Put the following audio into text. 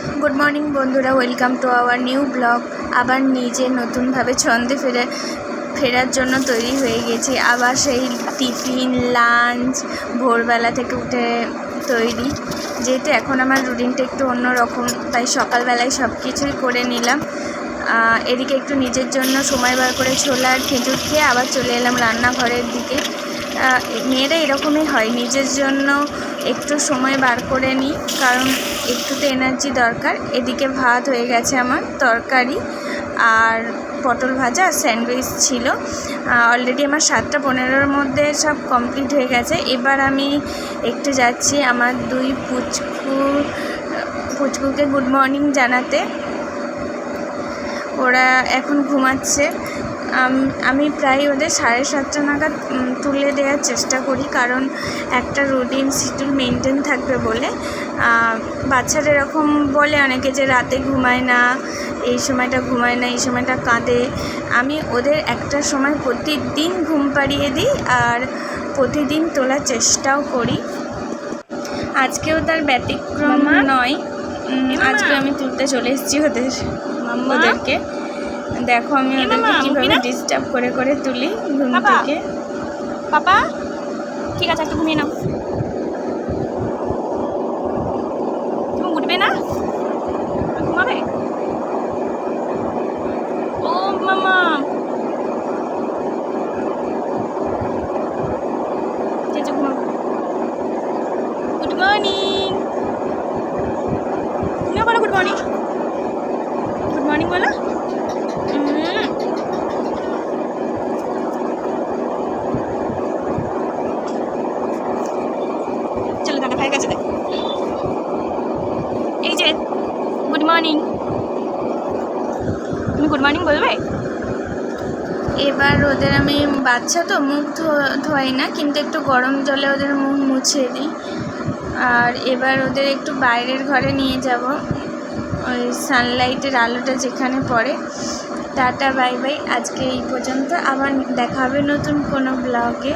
Good morning বন্ধুরা, welcome to our new blog. আবার নিজে নতুনভাবে ছন্দে ফেরার জন্য তৈরি হয়ে গেছি। আবার সেই টিফিন লাঞ্চ ভোরবেলা থেকে উঠে তৈরি। যেহেতু এখন আমার রুটিনটা একটু অন্যরকম, তাই সকালবেলায় সব কিছুই করে নিলাম। এদিকে একটু নিজের জন্য সময় বার করে ছোলা আর খেজুর খেয়ে আবার চলে এলাম রান্নাঘরের দিকে। মেয়েরা এরকমই হয়, নিজের জন্য একটু সময় বার করে নিই, কারণ একটু তো এনার্জি দরকার। এদিকে ভাত হয়ে গেছে, আমার তরকারি আর পটল ভাজা আর স্যান্ডউইচ ছিল। অলরেডি আমার 7:15-র মধ্যে সব কমপ্লিট হয়ে গেছে। এবার আমি একটু যাচ্ছি আমার দুই পুচকুকে গুড মর্নিং জানাতে। ওরা এখন ঘুমাচ্ছে। আমি প্রায় ওদের 7:30 নাগাদ তুলে দেওয়ার চেষ্টা করি, কারণ একটা রুটিন শিডিউল মেনটেন থাকবে বলে। বাচ্চারা এরকম বলে অনেকে যে রাতে ঘুমায় না, এই সময়টা ঘুমায় না, এই সময়টা কাঁদে। আমি ওদের একটা সময় প্রতিদিন ঘুম পাড়িয়ে দিই আর প্রতিদিন তোলার চেষ্টাও করি। আজকেও তার ব্যতিক্রম নয়। আজকে আমি তুলতে চলে এসেছি ওদেরকে। দেখো আমি ওদেরকে কীভাবে ডিস্টার্ব করে করে তুলি ঘুম থেকে। পাপা ঠিক আছে, একটু ঘুমিয়ে নাও। তুমি উঠবে না, ঘুমাবে? ও মামা, গুড মর্নিং। তুমিও বলো গুড মর্নিং। গুড মর্নিং বলো। চলো দাদা ভাইয়ের কাছে দেখ। এই যে গুড মর্নিং, তুমি গুড মর্নিং বলবে? এবার ওদের আমি, বাচ্চা তো মুখ ধোয়াই না, কিন্তু একটু গরম জলে ওদের মুখ মুছিয়ে দিই। আর এবার ওদের একটু বাইরের ঘরে নিয়ে যাব, ওই সানলাইটের আলোটা যেখানে পড়ে। টাটা বাই বাই, আজকে এই পর্যন্ত। আবার দেখা হবে নতুন কোনো ব্লগে।